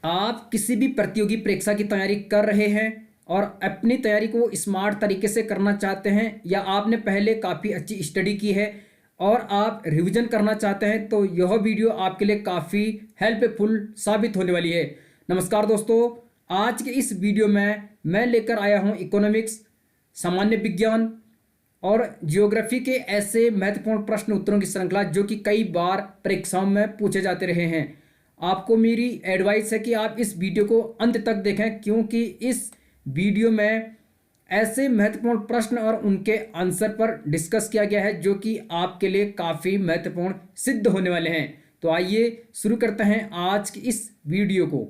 आप किसी भी प्रतियोगी परीक्षा की तैयारी कर रहे हैं और अपनी तैयारी को स्मार्ट तरीके से करना चाहते हैं, या आपने पहले काफ़ी अच्छी स्टडी की है और आप रिवीजन करना चाहते हैं, तो यह वीडियो आपके लिए काफ़ी हेल्पफुल साबित होने वाली है। नमस्कार दोस्तों, आज के इस वीडियो में मैं लेकर आया हूं इकोनॉमिक्स, सामान्य विज्ञान और जियोग्राफी के ऐसे महत्वपूर्ण प्रश्न उत्तरों की श्रृंखला जो कि कई बार परीक्षाओं में पूछे जाते रहे हैं। आपको मेरी एडवाइस है कि आप इस वीडियो को अंत तक देखें, क्योंकि इस वीडियो में ऐसे महत्वपूर्ण प्रश्न और उनके आंसर पर डिस्कस किया गया है जो कि आपके लिए काफ़ी महत्वपूर्ण सिद्ध होने वाले हैं। तो आइए शुरू करते हैं आज की इस वीडियो को।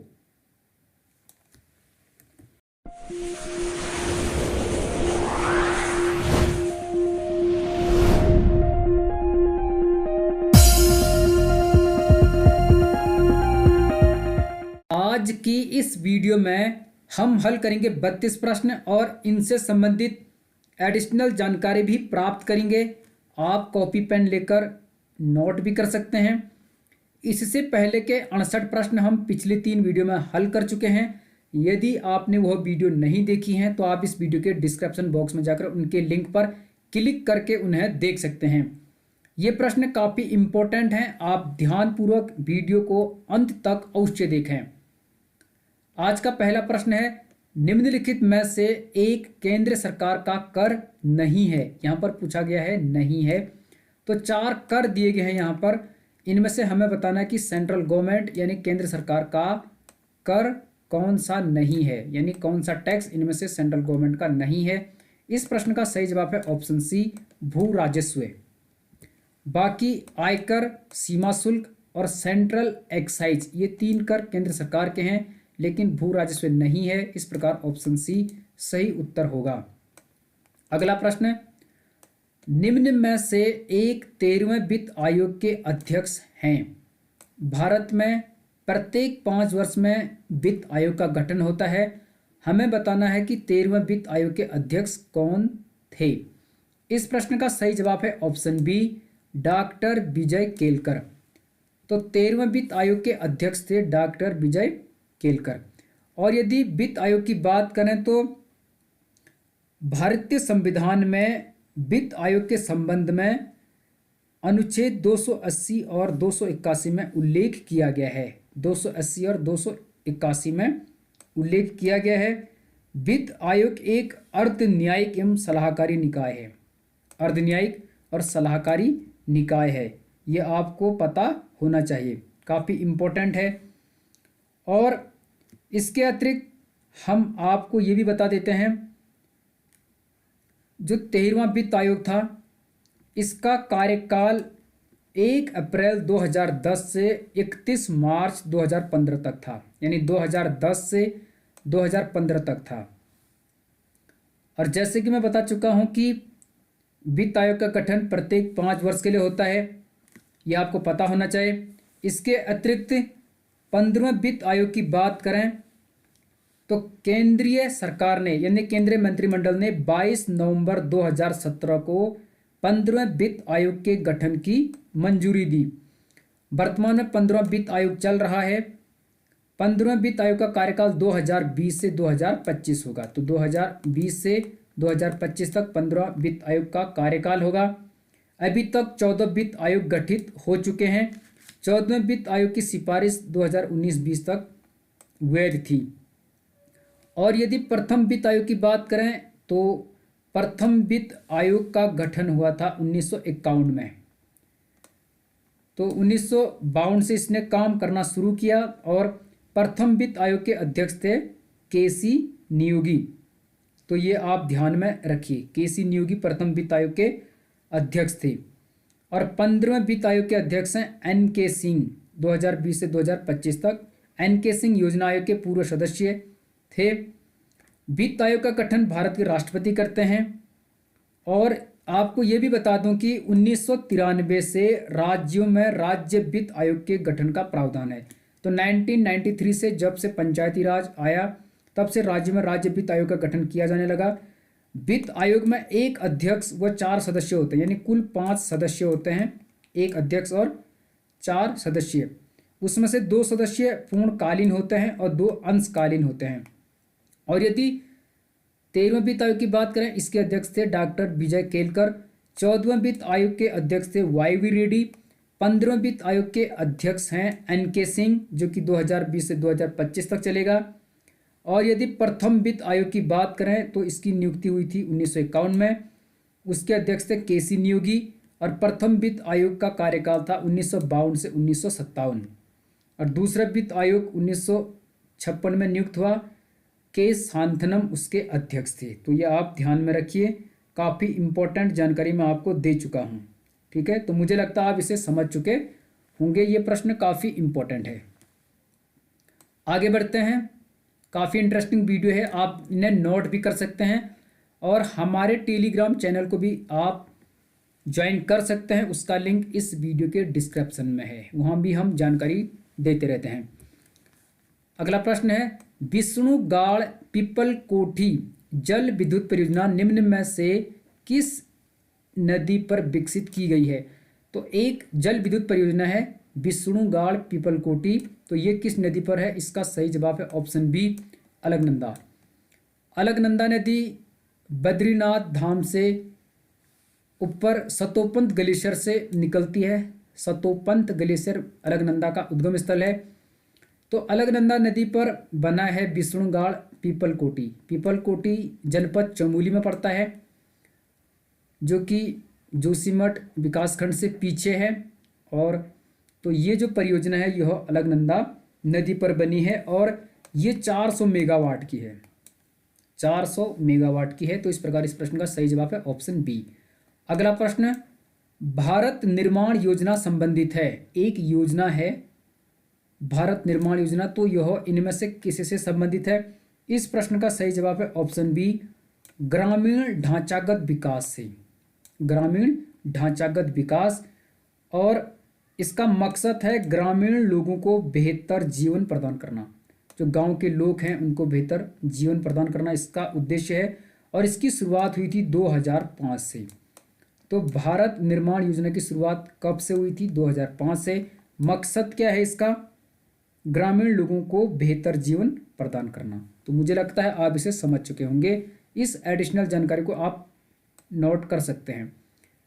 आज की इस वीडियो में हम हल करेंगे 32 प्रश्न और इनसे संबंधित एडिशनल जानकारी भी प्राप्त करेंगे। आप कॉपी पेन लेकर नोट भी कर सकते हैं। इससे पहले के 68 प्रश्न हम पिछली 3 वीडियो में हल कर चुके हैं। यदि आपने वह वीडियो नहीं देखी हैं तो आप इस वीडियो के डिस्क्रिप्शन बॉक्स में जाकर उनके लिंक पर क्लिक करके उन्हें देख सकते हैं। ये प्रश्न काफ़ी इम्पोर्टेंट हैं, आप ध्यानपूर्वक वीडियो को अंत तक अवश्य देखें। आज का पहला प्रश्न है, निम्नलिखित में से एक केंद्र सरकार का कर नहीं है। यहाँ पर पूछा गया है नहीं है, तो 4 कर दिए गए हैं यहाँ पर। इनमें से हमें बताना है कि सेंट्रल गवर्नमेंट यानी केंद्र सरकार का कर कौन सा नहीं है, यानी कौन सा टैक्स इनमें से सेंट्रल गवर्नमेंट का नहीं है। इस प्रश्न का सही जवाब है ऑप्शन सी, भू राजस्व। बाकी आयकर, सीमा शुल्क और सेंट्रल एक्साइज, ये 3 कर केंद्र सरकार के हैं, लेकिन भू राजस्व नहीं है। इस प्रकार ऑप्शन सी सही उत्तर होगा। अगला प्रश्न, निम्न में से एक 13वें वित्त आयोग के अध्यक्ष हैं। भारत में प्रत्येक 5 वर्ष में वित्त आयोग का गठन होता है। हमें बताना है कि 13वें वित्त आयोग के अध्यक्ष कौन थे। इस प्रश्न का सही जवाब है ऑप्शन बी, डॉक्टर विजय केलकर। तो 13वें वित्त आयोग के अध्यक्ष थे डॉक्टर विजय केलकर। और यदि वित्त आयोग की बात करें तो भारतीय संविधान में वित्त आयोग के संबंध में अनुच्छेद 280 और 281 में उल्लेख किया गया है। 280 और 281 में उल्लेख किया गया है। वित्त आयोग एक अर्ध न्यायिक एवं सलाहकारी निकाय है। अर्ध न्यायिक और सलाहकारी निकाय है, ये आपको पता होना चाहिए, काफ़ी इम्पोर्टेंट है। और इसके अतिरिक्त हम आपको ये भी बता देते हैं, जो 13वां वित्त आयोग था इसका कार्यकाल 1 अप्रैल 2010 से 31 मार्च 2015 तक था, यानी 2010 से 2015 तक था। और जैसे कि मैं बता चुका हूं कि वित्त आयोग का गठन प्रत्येक 5 वर्ष के लिए होता है, यह आपको पता होना चाहिए। इसके अतिरिक्त 15वें वित्त आयोग की बात करें तो केंद्रीय सरकार ने यानी केंद्रीय मंत्रिमंडल ने 22 नवंबर 2017 को 15वें वित्त आयोग के गठन की मंजूरी दी। वर्तमान में 15वां वित्त आयोग चल रहा है। 15वें वित्त आयोग का कार्यकाल 2020 से 2025 होगा। तो 2020 से 2025 तक 15वां वित्त आयोग का कार्यकाल होगा। अभी तक 14 वित्त आयोग गठित हो चुके हैं। 14वें वित्त आयोग की सिफारिश 2019-20 तक वैध थी। और यदि प्रथम वित्त आयोग की बात करें तो प्रथम वित्त आयोग का गठन हुआ था 1951 में। तो 1952 से इसने काम करना शुरू किया और प्रथम वित्त आयोग के अध्यक्ष थे केसी नियोगी। तो ये आप ध्यान में रखिए, केसी नियोगी प्रथम वित्त आयोग के अध्यक्ष थे। और 15वें वित्त आयोग के अध्यक्ष हैं एन.के. सिंह। 2020 से 2025 तक एन.के. सिंह योजना आयोग के पूर्व सदस्य थे। वित्त आयोग का गठन भारत के राष्ट्रपति करते हैं। और आपको ये भी बता दूं कि 1993 से राज्यों में राज्य वित्त आयोग के गठन का प्रावधान है। तो 1993 से जब से पंचायती राज आया तब से राज्य में राज्य वित्त आयोग का गठन किया जाने लगा। वित्त आयोग में एक अध्यक्ष व 4 सदस्य होते हैं, यानी कुल 5 सदस्य होते हैं, एक अध्यक्ष और 4 सदस्य। उसमें से 2 सदस्य पूर्णकालीन होते हैं और 2 अंशकालीन होते हैं। और यदि 13वें वित्त आयोग की बात करें, इसके अध्यक्ष थे डॉक्टर विजय केलकर। 14वें वित्त आयोग के अध्यक्ष थे वाई रेड्डी। 15वें वित्त आयोग के अध्यक्ष हैं एन.के. सिंह, जो कि 2020 से 2025 तक चलेगा। और यदि प्रथम वित्त आयोग की बात करें तो इसकी नियुक्ति हुई थी 1951 में। उसके अध्यक्ष थे के.सी. नियोगी। और प्रथम वित्त आयोग का कार्यकाल था 1952 से 1957। और दूसरा वित्त आयोग 1956 में नियुक्त हुआ। के शांतनम उसके अध्यक्ष थे। तो ये आप ध्यान में रखिए, काफ़ी इंपॉर्टेंट जानकारी मैं आपको दे चुका हूँ। ठीक है, तो मुझे लगता है आप इसे समझ चुके होंगे। ये प्रश्न काफ़ी इंपॉर्टेंट है। आगे बढ़ते हैं। काफ़ी इंटरेस्टिंग वीडियो है, आप इन्हें नोट भी कर सकते हैं और हमारे टेलीग्राम चैनल को भी आप ज्वाइन कर सकते हैं। उसका लिंक इस वीडियो के डिस्क्रिप्शन में है, वहाँ भी हम जानकारी देते रहते हैं। अगला प्रश्न है, विष्णुगाड़ पीपल कोठी जल विद्युत परियोजना निम्न में से किस नदी पर विकसित की गई है? तो एक जल विद्युत परियोजना है विष्णुगाड़ पीपल कोठी, तो ये किस नदी पर है? इसका सही जवाब है ऑप्शन बी, अलकनंदा। अलकनंदा नदी बद्रीनाथ धाम से ऊपर सतोपंत ग्लेशियर से निकलती है। सतोपंत ग्लेशियर अलकनंदा का उद्गम स्थल है। तो अलकनंदा नदी पर बना है विष्णुगाड़ पीपल कोठी। पीपल कोठी जनपद चमोली में पड़ता है, जो कि जोशीमठ विकासखंड से पीछे है। और तो ये जो परियोजना है यह अलकनंदा नदी पर बनी है और ये 400 मेगावाट की है। 400 मेगावाट की है। तो इस प्रकार इस प्रश्न का सही जवाब है ऑप्शन बी। अगला प्रश्न, भारत निर्माण योजना संबंधित है। एक योजना है भारत निर्माण योजना, तो यह इनमें से किसी से संबंधित है? इस प्रश्न का सही जवाब है ऑप्शन बी, ग्रामीण ढांचागत विकास से। ग्रामीण ढांचागत विकास, और इसका मकसद है ग्रामीण लोगों को बेहतर जीवन प्रदान करना। जो गांव के लोग हैं उनको बेहतर जीवन प्रदान करना इसका उद्देश्य है। और इसकी शुरुआत हुई थी 2005 से। तो भारत निर्माण योजना की शुरुआत कब से हुई थी? 2005 से। मकसद क्या है इसका? ग्रामीण लोगों को बेहतर जीवन प्रदान करना। तो मुझे लगता है आप इसे समझ चुके होंगे। इस एडिशनल जानकारी को आप नोट कर सकते हैं।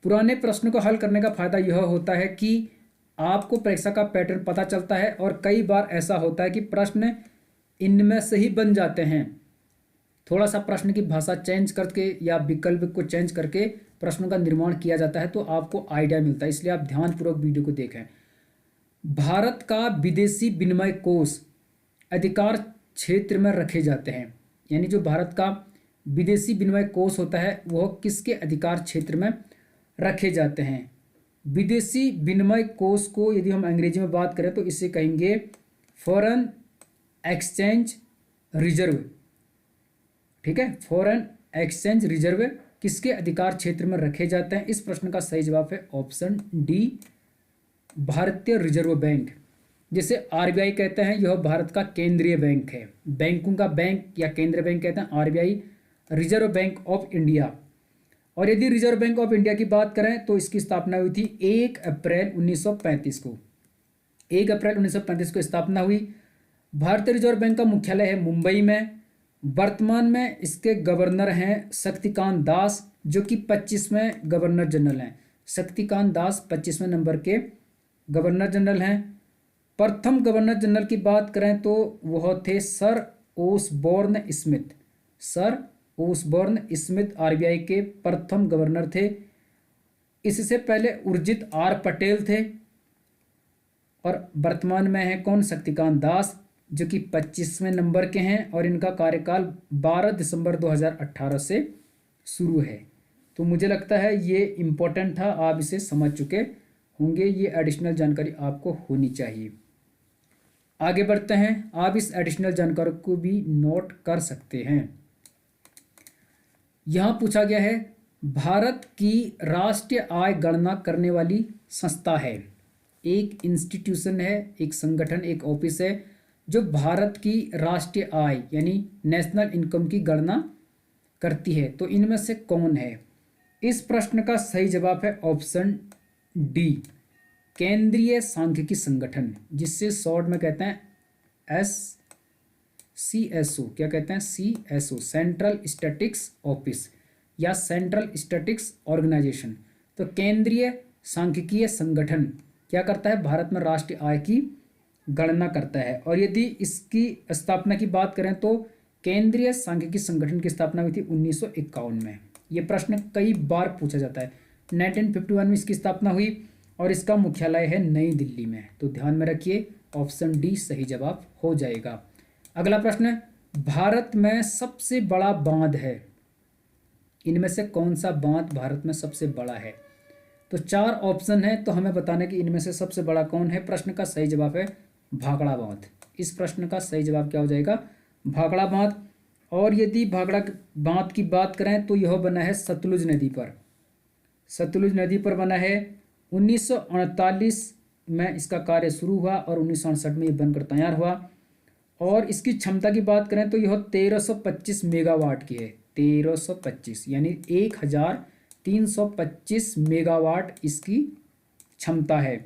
पुराने प्रश्नों को हल करने का फायदा यह होता है कि आपको परीक्षा का पैटर्न पता चलता है और कई बार ऐसा होता है कि प्रश्न इनमें से ही बन जाते हैं। थोड़ा सा प्रश्न की भाषा चेंज करके या विकल्प को चेंज करके प्रश्नों का निर्माण किया जाता है, तो आपको आइडिया मिलता है। इसलिए आप ध्यानपूर्वक वीडियो को देखें। भारत का विदेशी विनिमय कोष अधिकार क्षेत्र में रखे जाते हैं, यानी जो भारत का विदेशी विनिमय कोष होता है वह किसके अधिकार क्षेत्र में रखे जाते हैं? विदेशी विनिमय कोष को यदि हम अंग्रेजी में बात करें तो इसे कहेंगे फॉरेन एक्सचेंज रिजर्व। ठीक है, फॉरेन एक्सचेंज रिजर्व किसके अधिकार क्षेत्र में रखे जाते हैं? इस प्रश्न का सही जवाब है ऑप्शन डी, भारतीय रिजर्व बैंक, जिसे आरबीआई कहते हैं। यह भारत का केंद्रीय बैंक है। बैंकों का बैंक या केंद्रीय बैंक कहते हैं RBI, reserve bank of India. और यदि रिजर्व बैंक ऑफ इंडिया की बात करें तो इसकी स्थापना हुई थी 1 अप्रैल 1935 को। 1 अप्रैल 1935 को स्थापना हुई। भारतीय रिजर्व बैंक का मुख्यालय है मुंबई में। वर्तमान में इसके गवर्नर हैं शक्तिकांत दास, जो कि 25वें गवर्नर जनरल हैं। शक्तिकांत दास 25वें नंबर के गवर्नर जनरल हैं। प्रथम गवर्नर जनरल की बात करें तो वह थे sir Osborne Smith. Sir Osborne Smith RBI के प्रथम गवर्नर थे। इससे पहले उर्जित आर पटेल थे। और वर्तमान में है कौन? शक्तिकांत दास, जो कि 25वें नंबर के हैं और इनका कार्यकाल 12 दिसंबर 2018 से शुरू है। तो मुझे लगता है ये इम्पोर्टेंट था, आप इसे समझ चुके होंगे। ये एडिशनल जानकारी आपको होनी चाहिए। आगे बढ़ते हैं। आप इस एडिशनल जानकारी को भी नोट कर सकते हैं। यहाँ पूछा गया है, भारत की राष्ट्रीय आय गणना करने वाली संस्था है। एक इंस्टीट्यूशन है, एक संगठन, एक ऑफिस है जो भारत की राष्ट्रीय आय यानी नेशनल इनकम की गणना करती है। तो इनमें से कौन है? इस प्रश्न का सही जवाब है ऑप्शन डी, केंद्रीय सांख्यिकी संगठन, जिससे शॉर्ट में कहते हैं CSO, क्या कहते हैं CSO, सेंट्रल स्टैटिक्स ऑफिस या सेंट्रल स्टैटिक्स ऑर्गेनाइजेशन। तो केंद्रीय सांख्यिकीय संगठन क्या करता है, भारत में राष्ट्रीय आय की गणना करता है। और यदि इसकी स्थापना की बात करें तो केंद्रीय सांख्यिकी संगठन की स्थापना हुई थी 1951 में। ये प्रश्न कई बार पूछा जाता है। 1951 में इसकी स्थापना हुई और इसका मुख्यालय है नई दिल्ली में। तो ध्यान में रखिए, ऑप्शन डी सही जवाब हो जाएगा। अगला प्रश्न है, भारत में सबसे बड़ा बांध है, इनमें से कौन सा बांध भारत में सबसे बड़ा है। तो 4 ऑप्शन है, तो हमें बताना कि इनमें से सबसे बड़ा कौन है। प्रश्न का सही जवाब है भाखड़ा बांध। इस प्रश्न का सही जवाब क्या हो जाएगा, भाखड़ा बांध। और यदि भाखड़ा बांध की बात करें तो यह बना है सतलुज नदी पर, सतलुज नदी पर बना है। 1948 में इसका कार्य शुरू हुआ और 1968 में ये बनकर तैयार हुआ। और इसकी क्षमता की बात करें तो यह 1325 मेगावाट की है, 1325 यानी 1325 मेगावाट इसकी क्षमता है।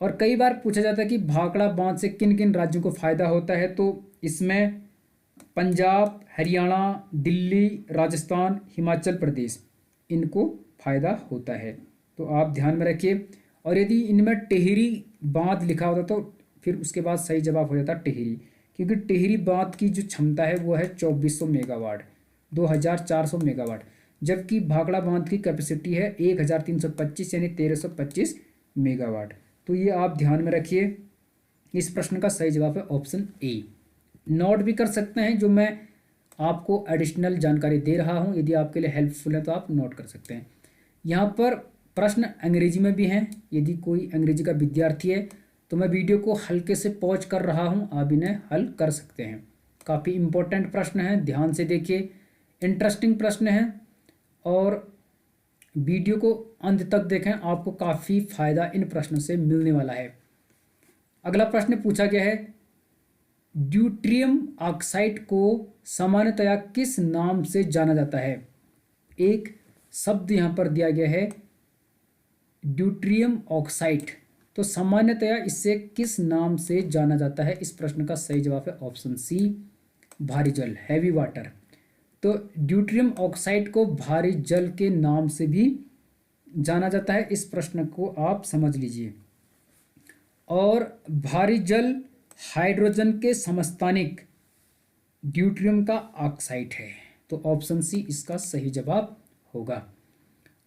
और कई बार पूछा जाता है कि भाखड़ा बांध से किन किन राज्यों को फायदा होता है। तो इसमें पंजाब, हरियाणा, दिल्ली, राजस्थान, हिमाचल प्रदेश, इनको फायदा होता है। तो आप ध्यान में रखिए। और यदि इनमें टिहरी बांध लिखा होता तो फिर उसके बाद सही जवाब हो जाता टिहरी, क्योंकि टिहरी बांध की जो क्षमता है वो है 2400 मेगावाट, 2400 मेगावाट, जबकि भाखड़ा बांध की कैपेसिटी है 1325 यानी 1325 मेगावाट। तो ये आप ध्यान में रखिए। इस प्रश्न का सही जवाब है ऑप्शन ए। नोट भी कर सकते हैं, जो मैं आपको एडिशनल जानकारी दे रहा हूँ, यदि आपके लिए हेल्पफुल है तो आप नोट कर सकते हैं। यहाँ पर प्रश्न अंग्रेजी में भी हैं, यदि कोई अंग्रेजी का विद्यार्थी है तो मैं वीडियो को हल्के से पॉज कर रहा हूँ, आप इन्हें हल कर सकते हैं। काफ़ी इम्पोर्टेंट प्रश्न हैं, ध्यान से देखिए, इंटरेस्टिंग प्रश्न हैं और वीडियो को अंत तक देखें, आपको काफ़ी फायदा इन प्रश्नों से मिलने वाला है। अगला प्रश्न पूछा गया है, ड्यूट्रियम ऑक्साइड को सामान्यतया किस नाम से जाना जाता है। एक शब्द यहाँ पर दिया गया है ड्यूट्रियम ऑक्साइड, तो सामान्यतया इससे किस नाम से जाना जाता है। इस प्रश्न का सही जवाब है ऑप्शन सी, भारी जल, हैवी वाटर। तो ड्यूट्रियम ऑक्साइड को भारी जल के नाम से भी जाना जाता है, इस प्रश्न को आप समझ लीजिए। और भारी जल हाइड्रोजन के समस्थानिक ड्यूट्रियम का ऑक्साइड है, तो ऑप्शन सी इसका सही जवाब होगा।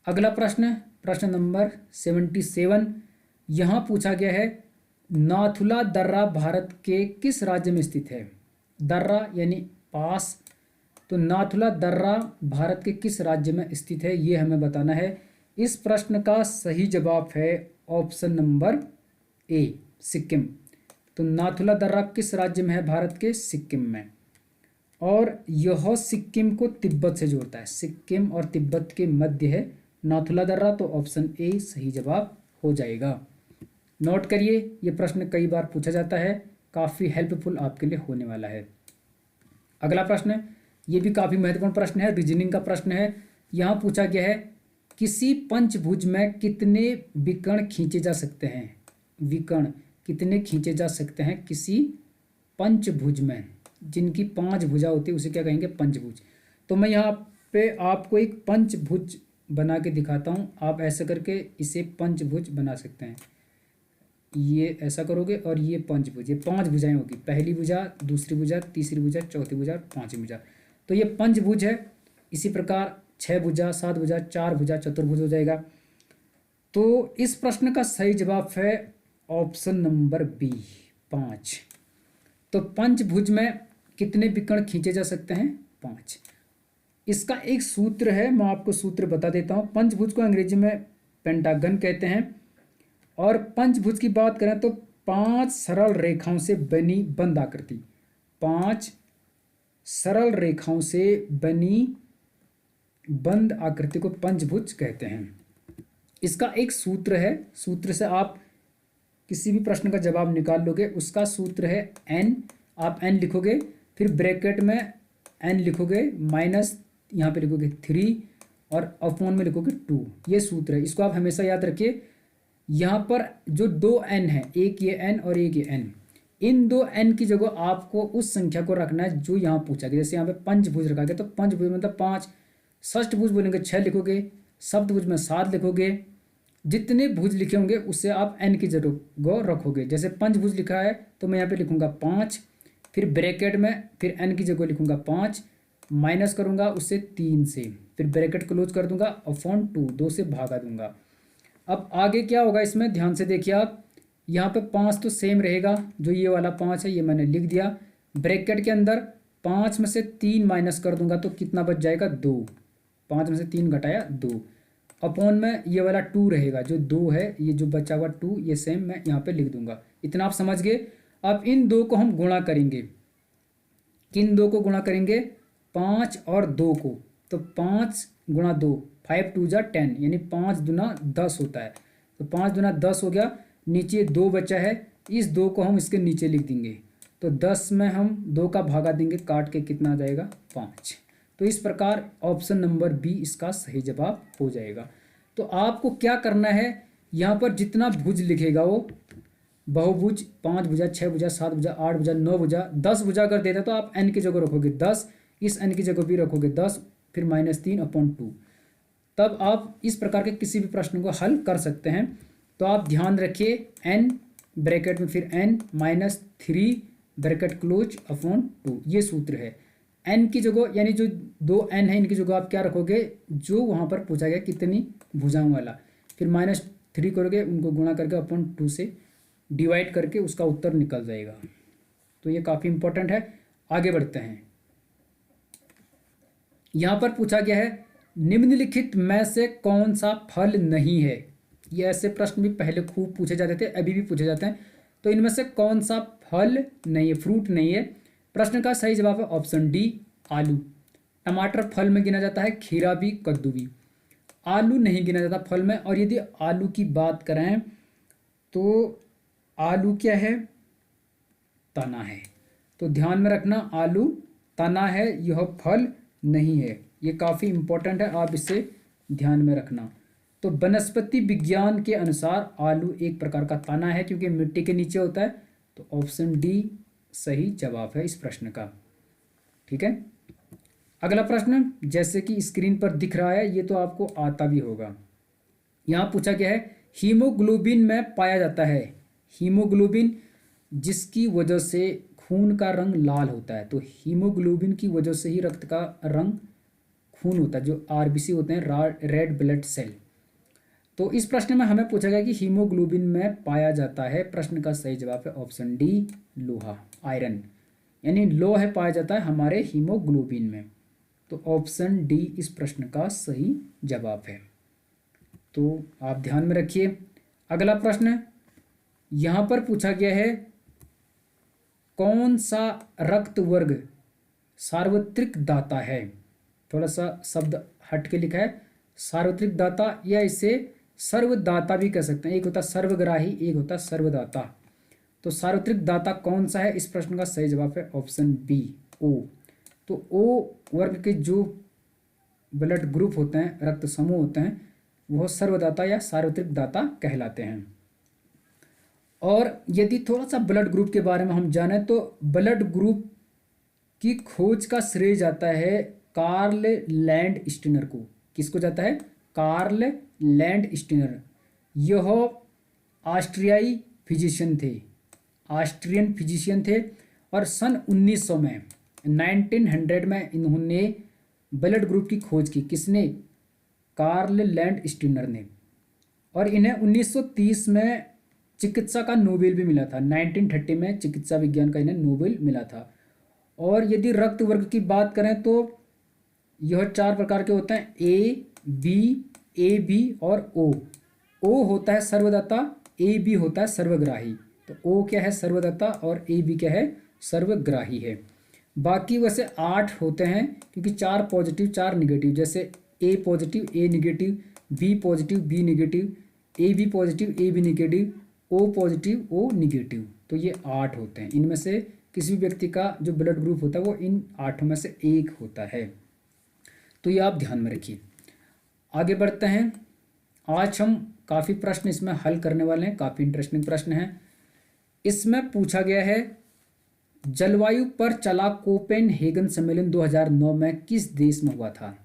अगला प्रश्न, प्रश्न नंबर 77, यहाँ पूछा गया है, नाथुला दर्रा भारत के किस राज्य में स्थित है। दर्रा यानी पास, तो नाथुला दर्रा भारत के किस राज्य में स्थित है, ये हमें बताना है। इस प्रश्न का सही जवाब है ऑप्शन नंबर ए, सिक्किम। तो नाथुला दर्रा किस राज्य में है, भारत के सिक्किम में। और यह सिक्किम को तिब्बत से जोड़ता है, सिक्किम और तिब्बत के मध्य है नाथुला दर्रा, तो ऑप्शन ए सही जवाब हो जाएगा। नोट करिए, ये प्रश्न कई बार पूछा जाता है, काफ़ी हेल्पफुल आपके लिए होने वाला है। अगला प्रश्न, ये भी काफ़ी महत्वपूर्ण प्रश्न है, रीजनिंग का प्रश्न है। यहाँ पूछा गया है, किसी पंचभुज में कितने विकर्ण खींचे जा सकते हैं। विकर्ण कितने खींचे जा सकते हैं किसी पंचभुज में, जिनकी 5 भुजा होती है उसे क्या कहेंगे, पंचभुज। तो मैं यहाँ पे आपको एक पंचभुज बना के दिखाता हूँ, आप ऐसा करके इसे पंचभुज बना सकते हैं। ये ऐसा करोगे और ये पंचभुज, ये 5 भुजाएं होगी, पहली भुजा, दूसरी भुजा, तीसरी भुजा, चौथी भुजा, 5वीं भुजा, तो ये पंचभुज है। इसी प्रकार 6 भुजा, 7 भुजा, 4 भुजा, चतुर्भुज हो जाएगा। तो इस प्रश्न का सही जवाब है ऑप्शन नंबर बी, 5। तो पंचभुज में कितने विकर्ण खींचे जा सकते हैं, 5। इसका एक सूत्र है, मैं आपको सूत्र बता देता हूँ। पंचभुज को अंग्रेजी में पेंटागन कहते हैं। और पंचभुज की बात करें तो 5 सरल रेखाओं से बनी बंद आकृति, 5 सरल रेखाओं से बनी बंद आकृति को पंचभुज कहते हैं। इसका एक सूत्र है, सूत्र से आप किसी भी प्रश्न का जवाब निकाल लोगे। उसका सूत्र है n, आप n लिखोगे, फिर ब्रैकेट में n लिखोगे, माइनस यहाँ पे लिखोगे 3 और अपॉन में लिखोगे 2, ये सूत्र है। इसको आप हमेशा याद रखिए। यहाँ पर जो दो एन है, एक ये एन और एक ये एन, इन दो एन की जगह आपको उस संख्या को रखना है जो यहाँ पूछा गया। जैसे यहाँ पे पंचभुज रखा गया तो पंचभुज मतलब 5, षष्ठभुज बोलेंगे 6 लिखोगे, सप्तभुज में 7 लिखोगे, जितने भुज लिखे होंगे उससे आप एन की जगह रखोगे। जैसे पंचभुज लिखा है तो मैं यहाँ पे लिखूंगा 5, फिर ब्रैकेट में फिर एन की जगह लिखूंगा 5, माइनस करूंगा उससे 3 से, फिर ब्रैकेट क्लोज कर दूंगा अपॉन 2, 2 से भागा दूंगा। अब आगे क्या होगा इसमें ध्यान से देखिए आप, यहाँ पे 5 तो सेम रहेगा, जो ये वाला 5 है ये मैंने लिख दिया। ब्रैकेट के अंदर 5 में से 3 माइनस कर दूंगा तो कितना बच जाएगा 2, 5 में से 3 घटाया 2, अपॉन में ये वाला 2 रहेगा, जो 2 है ये जो बचा हुआ 2 ये सेम मैं यहाँ पे लिख दूंगा। इतना आप समझ गए। अब इन दो को हम गुणा करेंगे, किन दो को गुणा करेंगे, 5 और 2 को, तो 5 गुणा 2, 5 2 जा 10, यानी 5 दूना 10 होता है। तो 5 दूना 10 हो गया, नीचे 2 बचा है, इस 2 को हम इसके नीचे लिख देंगे, तो 10 में हम 2 का भागा देंगे, काट के कितना आ जाएगा 5। तो इस प्रकार ऑप्शन नंबर बी इसका सही जवाब हो जाएगा। तो आपको क्या करना है, यहाँ पर जितना भुज लिखेगा वो बहुभुज, 5 भुजा, 6 भुजा, 7 भुजा, 8 भुजा, 9 भुजा, 10 भुजा अगर देता तो आप एन की जगह रखोगे 10, इस एन की जगह भी रखोगे 10, फिर -3/2। तब आप इस प्रकार के किसी भी प्रश्न को हल कर सकते हैं। तो आप ध्यान रखिए, एन ब्रैकेट में फिर एन -3 ब्रैकेट क्लोज अपॉन 2, ये सूत्र है। एन की जगह यानी जो 2 एन है इनकी जगह आप क्या रखोगे, जो वहाँ पर पूछा गया कितनी भुजाओं वाला, फिर -3 करोगे, उनको गुणा करके अपॉन 2 से डिवाइड करके उसका उत्तर निकल जाएगा। तो ये काफ़ी इंपॉर्टेंट है। आगे बढ़ते हैं। यहाँ पर पूछा गया है निम्नलिखित में से कौन सा फल नहीं है। ये ऐसे प्रश्न भी पहले खूब पूछे जाते थे, अभी भी पूछे जाते हैं। तो इनमें से कौन सा फल नहीं है, फ्रूट नहीं है। प्रश्न का सही जवाब है ऑप्शन डी, आलू। टमाटर फल में गिना जाता है, खीरा भी, कद्दू भी। आलू नहीं गिना जाता फल में। और यदि आलू की बात करें तो आलू क्या है, तना है। तो ध्यान में रखना, आलू तना है, यह फल नहीं है। ये काफ़ी इंपॉर्टेंट है, आप इसे ध्यान में रखना। तो वनस्पति विज्ञान के अनुसार आलू एक प्रकार का तना है, क्योंकि मिट्टी के नीचे होता है। तो ऑप्शन डी सही जवाब है इस प्रश्न का। ठीक है। अगला प्रश्न जैसे कि स्क्रीन पर दिख रहा है, ये तो आपको आता भी होगा। यहाँ पूछा गया है हीमोग्लोबिन में पाया जाता है। हीमोग्लोबिन जिसकी वजह से खून का रंग लाल होता है। तो हीमोग्लोबिन की वजह से ही रक्त का रंग खून होता है, जो आरबीसी होते हैं, रेड ब्लड सेल। तो इस प्रश्न में हमें पूछा गया कि हीमोग्लोबिन में पाया जाता है। प्रश्न का सही जवाब है ऑप्शन डी, लोहा, आयरन, यानी लोह पाया जाता है हमारे हीमोग्लोबिन में। तो ऑप्शन डी इस प्रश्न का सही जवाब है। तो आप ध्यान में रखिए। अगला प्रश्न यहाँ पर पूछा गया है कौन सा रक्त वर्ग सार्वत्रिक दाता है। थोड़ा सा शब्द हट के लिखा है, सार्वत्रिक दाता, या इसे सर्वदाता भी कह सकते हैं। एक होता सर्वग्राही, एक होता सर्वदाता। तो सार्वत्रिक दाता कौन सा है, इस प्रश्न का सही जवाब है ऑप्शन बी, ओ। तो ओ वर्ग के जो ब्लड ग्रुप होते हैं, रक्त समूह होते हैं, वह सर्वदाता या सार्वत्रिक दाता कहलाते हैं। और यदि थोड़ा सा ब्लड ग्रुप के बारे में हम जानें तो ब्लड ग्रुप की खोज का श्रेय जाता है कार्ल लैंडस्टीनर को। किसको जाता है, कार्ल लैंडस्टीनर। यह ऑस्ट्रियाई फिजिशियन थे, ऑस्ट्रियन फिजिशियन थे। और सन 1900 में 1900 में इन्होंने ब्लड ग्रुप की खोज की। किसने, कार्ल लैंडस्टीनर ने। और इन्हें 1930 में चिकित्सा का नोबेल भी मिला था। 1930 में चिकित्सा विज्ञान का इन्हें नोबेल मिला था। और यदि रक्त वर्ग की बात करें तो यह 4 प्रकार के होते हैं, ए बी और ओ। ओ होता है सर्वदाता, ए बी होता है सर्वग्राही। तो ओ क्या है, सर्वदाता, और ए बी क्या है, सर्वग्राही है। बाकी वैसे 8 होते हैं, क्योंकि 4 पॉजिटिव 4 निगेटिव, जैसे A positive A negative, B positive B negative, A B positive A B negative, O positive O negative. तो ये 8 होते हैं। इनमें से किसी भी व्यक्ति का जो ब्लड ग्रुप होता है वो इन 8 में से एक होता है। तो ये आप ध्यान में रखिए। आगे बढ़ते हैं। आज हम काफ़ी प्रश्न इसमें हल करने वाले हैं, काफ़ी इंटरेस्टिंग प्रश्न हैं। इसमें पूछा गया है जलवायु पर चला कोपेनहेगन सम्मेलन 2009 में किस देश में हुआ था।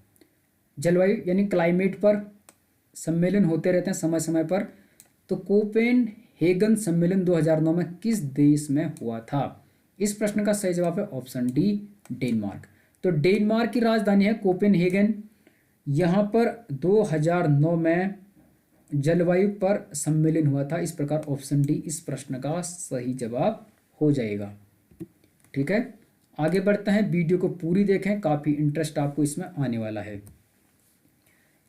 जलवायु यानी क्लाइमेट पर सम्मेलन होते रहते हैं समय समय पर, तो कोपेनहेगन सम्मेलन 2009 में किस देश में हुआ था। इस प्रश्न का सही जवाब है ऑप्शन डी, डेनमार्क। तो डेनमार्क की राजधानी है कोपेनहेगन। यहाँ पर 2009 में जलवायु पर सम्मेलन हुआ था। इस प्रकार ऑप्शन डी इस प्रश्न का सही जवाब हो जाएगा। ठीक है, आगे बढ़ते हैं। वीडियो को पूरी देखें, काफ़ी इंटरेस्ट आपको इसमें आने वाला है।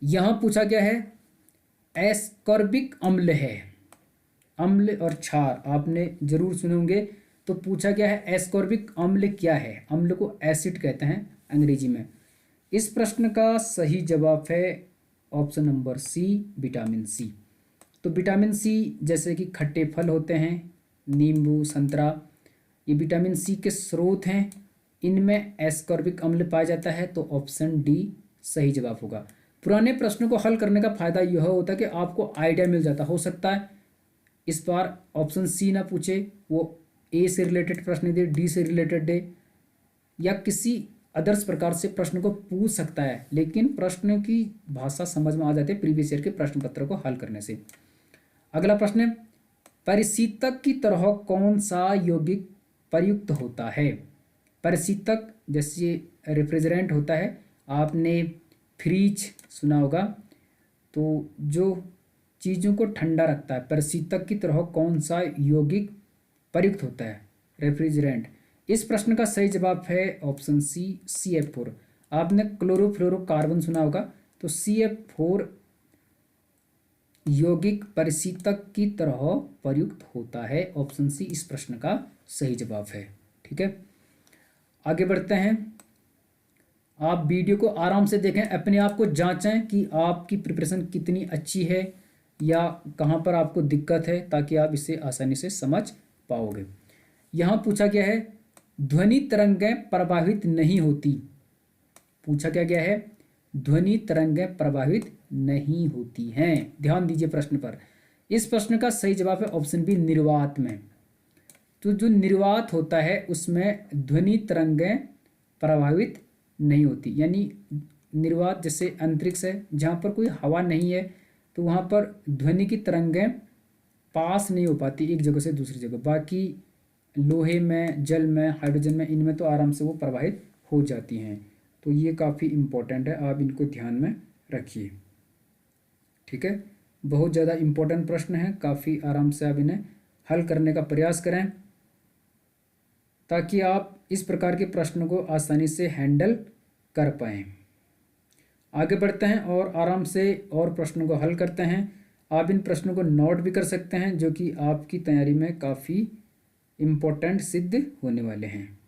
यहाँ पूछा गया है एस्कॉर्बिक अम्ल है, अम्ल और क्षार आपने जरूर सुने होंगे। तो पूछा गया है एस्कॉर्बिक अम्ल क्या है। अम्ल को एसिड कहते हैं अंग्रेजी में। इस प्रश्न का सही जवाब है option number C, vitamin C. तो विटामिन सी जैसे कि खट्टे फल होते हैं, नींबू, संतरा, ये विटामिन सी के स्रोत हैं। इनमें एस्कॉर्बिक अम्ल पाया जाता है। तो ऑप्शन डी सही जवाब होगा। पुराने प्रश्नों को हल करने का फायदा यह होता है कि आपको आइडिया मिल जाता। हो सकता है इस बार ऑप्शन सी ना पूछे, वो ए से रिलेटेड प्रश्न दे, डी से रिलेटेड दे, या किसी अदर्स प्रकार से प्रश्न को पूछ सकता है, लेकिन प्रश्न की भाषा समझ में आ जाती है प्रीवियस ईयर के प्रश्न पत्र को हल करने से। अगला प्रश्न है परिशीतक की तरह कौन सा यौगिक प्रयुक्त होता है। परिशीतक जैसे रेफ्रिजरेंट होता है, आपने फ्रीज सुना होगा, तो जो चीज़ों को ठंडा रखता है, परिशीतक की तरह कौन सा यौगिक प्रयुक्त होता है, रेफ्रिजरेंट। इस प्रश्न का सही जवाब है ऑप्शन सी, CF4। आपने क्लोरोफ्लोरोकार्बन सुना होगा, तो CF4 यौगिक परिशीतक की तरह प्रयुक्त होता है। ऑप्शन सी इस प्रश्न का सही जवाब है। ठीक है, आगे बढ़ते हैं। आप वीडियो को आराम से देखें, अपने आप को जांचें कि आपकी प्रिपरेशन कितनी अच्छी है या कहाँ पर आपको दिक्कत है, ताकि आप इसे आसानी से समझ पाओगे। यहाँ पूछा गया है ध्वनि तरंगें प्रभावित नहीं होती। पूछा क्या गया है ध्वनि तरंगें प्रभावित नहीं होती हैं। ध्यान दीजिए प्रश्न पर। इस प्रश्न का सही जवाब है ऑप्शन बी, निर्वात में। तो जो निर्वात होता है उसमें ध्वनि तरंगें प्रभावित नहीं होती। यानी निर्वात जैसे अंतरिक्ष है, जहाँ पर कोई हवा नहीं है, तो वहाँ पर ध्वनि की तरंगें पास नहीं हो पाती एक जगह से दूसरी जगह। बाकी लोहे में, जल में, हाइड्रोजन में, इनमें तो आराम से वो प्रवाहित हो जाती हैं। तो ये काफ़ी इम्पोर्टेंट है, आप इनको ध्यान में रखिए। ठीक है, बहुत ज़्यादा इम्पोर्टेंट प्रश्न है, काफ़ी आराम से आप इन्हें हल करने का प्रयास करें, ताकि आप इस प्रकार के प्रश्नों को आसानी से हैंडल कर पाएँ। आगे बढ़ते हैं और आराम से और प्रश्नों को हल करते हैं। आप इन प्रश्नों को नोट भी कर सकते हैं, जो कि आपकी तैयारी में काफ़ी इम्पोर्टेंट सिद्ध होने वाले हैं।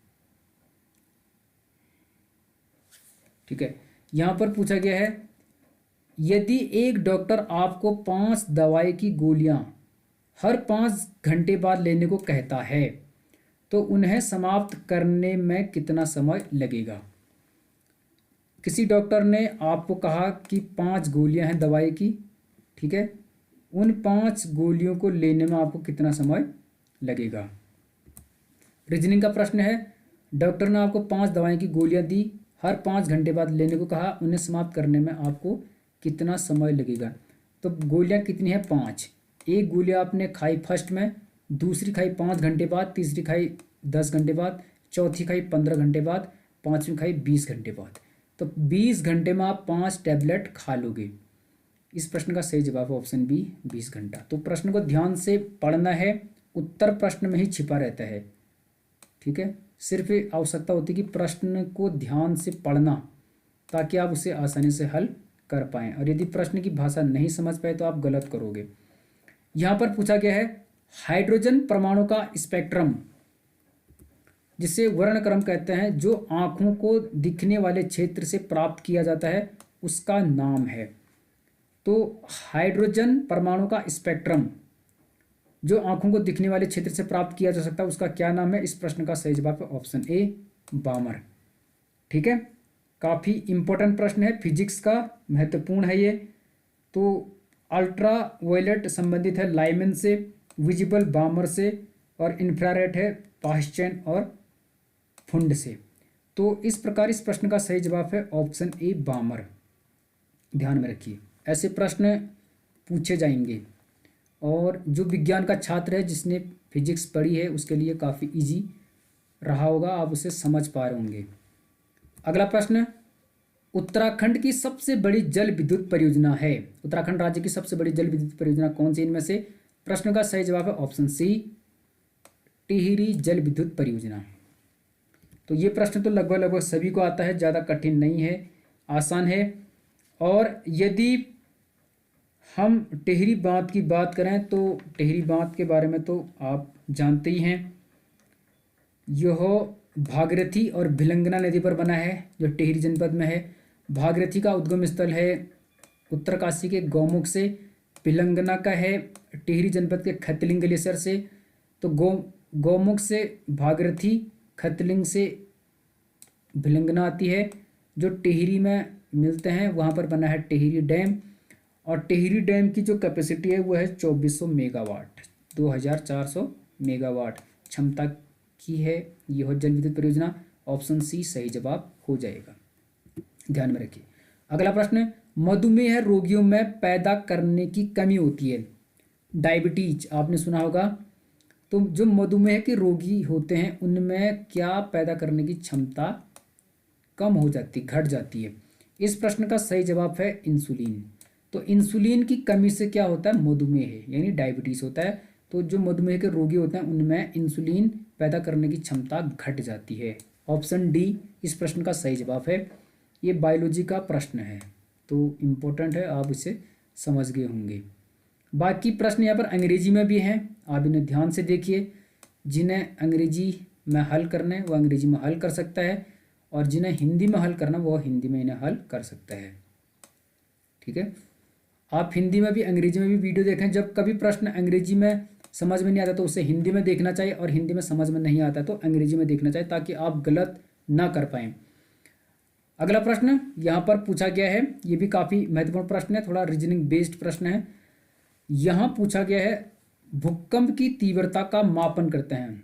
ठीक है, यहाँ पर पूछा गया है यदि एक डॉक्टर आपको 5 दवाई की गोलियां हर 5 घंटे बाद लेने को कहता है, तो उन्हें समाप्त करने में कितना समय लगेगा। किसी डॉक्टर ने आपको कहा कि 5 गोलियां हैं दवाई की, ठीक है, उन 5 गोलियों को लेने में आपको कितना समय लगेगा। रीजनिंग का प्रश्न है, डॉक्टर ने आपको 5 दवाई की गोलियां दी, हर 5 घंटे बाद लेने को कहा, उन्हें समाप्त करने में आपको कितना समय लगेगा। तो गोलियां कितनी है 5। एक गोली आपने खाई फर्स्ट में, दूसरी खाई 5 घंटे बाद, तीसरी खाई 10 घंटे बाद, चौथी खाई 15 घंटे बाद, पाँचवीं खाई 20 घंटे बाद। तो 20 घंटे में आप 5 टैबलेट खा लोगे। इस प्रश्न का सही जवाब है ऑप्शन बी, 20 घंटा। तो प्रश्न को ध्यान से पढ़ना है, उत्तर प्रश्न में ही छिपा रहता है। ठीक है, सिर्फ आवश्यकता होती है कि प्रश्न को ध्यान से पढ़ना, ताकि आप उसे आसानी से हल कर पाएं। और यदि प्रश्न की भाषा नहीं समझ पाए तो आप गलत करोगे। यहाँ पर पूछा गया है हाइड्रोजन परमाणु का स्पेक्ट्रम, जिसे वर्णक्रम कहते हैं, जो आँखों को दिखने वाले क्षेत्र से प्राप्त किया जाता है, उसका नाम है। तो हाइड्रोजन परमाणु का स्पेक्ट्रम जो आंखों को दिखने वाले क्षेत्र से प्राप्त किया जा सकता है, उसका क्या नाम है। इस प्रश्न का सही जवाब है ऑप्शन ए, बामर। ठीक है, काफ़ी इंपॉर्टेंट प्रश्न है, फिजिक्स का महत्वपूर्ण है ये। तो अल्ट्रा वायलेट संबंधित है लाइमन से, विजिबल बामर से, और इंफ्रारेड है पाश्चैन और फुंड से। तो इस प्रकार इस प्रश्न का सही जवाब है ऑप्शन ए बामर। ध्यान में रखिए, ऐसे प्रश्न पूछे जाएंगे और जो विज्ञान का छात्र है जिसने फिजिक्स पढ़ी है उसके लिए काफ़ी इजी रहा होगा, आप उसे समझ पा रहे होंगे। अगला प्रश्न, उत्तराखंड की सबसे बड़ी जल विद्युत परियोजना है। उत्तराखंड राज्य की सबसे बड़ी जल विद्युत परियोजना कौन सी इनमें से? प्रश्न का सही जवाब है ऑप्शन सी, टिहरी जल विद्युत परियोजना। तो ये प्रश्न तो लगभग लगभग सभी को आता है, ज़्यादा कठिन नहीं है, आसान है। और यदि हम टिहरी बांध की बात करें तो टिहरी बांध के बारे में तो आप जानते ही हैं, यह भागीरथी और भिलंगना नदी पर बना है जो टिहरी जनपद में है। भागीरथी का उद्गम स्थल है उत्तरकाशी के गौमुख से, भिलंगना का है टिहरी जनपद के खतलिंग ग्लेशियर से। तो गौमुख से भागीरथी, खतलिंग से भिलंगना आती है, जो टिहरी में मिलते हैं, वहाँ पर बना है टिहरी डैम। और टिहरी डैम की जो कैपेसिटी है वो है 2400 मेगावाट, 2400 मेगावाट क्षमता की है यह जल विद्युत परियोजना। ऑप्शन सी सही जवाब हो जाएगा, ध्यान में रखिए। अगला प्रश्न, मधुमेह रोगियों में पैदा करने की कमी होती है, डायबिटीज आपने सुना होगा। तो जो मधुमेह के रोगी होते हैं उनमें क्या पैदा करने की क्षमता कम हो जाती, घट जाती है? इस प्रश्न का सही जवाब है इंसुलिन। तो इंसुलिन की कमी से क्या होता है? मधुमेह यानी डायबिटीज़ होता है। तो जो मधुमेह के रोगी होते हैं उनमें इंसुलिन पैदा करने की क्षमता घट जाती है। ऑप्शन डी इस प्रश्न का सही जवाब है। ये बायोलॉजी का प्रश्न है तो इम्पोर्टेंट है, आप इसे समझ गए होंगे। बाकी प्रश्न यहाँ पर अंग्रेजी में भी हैं, आप इन्हें ध्यान से देखिए। जिन्हें अंग्रेजी में हल करना है वो अंग्रेजी में हल कर सकता है, और जिन्हें हिंदी में हल करना वो हिंदी में इन्हें हल कर सकता है। ठीक है, आप हिंदी में भी अंग्रेजी में भी वीडियो देखें। जब कभी प्रश्न अंग्रेजी में समझ में नहीं आता तो उसे हिंदी में देखना चाहिए, और हिंदी में समझ में नहीं आता तो अंग्रेजी में देखना चाहिए, ताकि आप गलत ना कर पाएँ। अगला प्रश्न यहाँ पर पूछा गया है, ये भी काफ़ी महत्वपूर्ण प्रश्न है, थोड़ा रीजनिंग बेस्ड प्रश्न है। यहाँ पूछा गया है, भूकंप की तीव्रता का मापन करते हैं।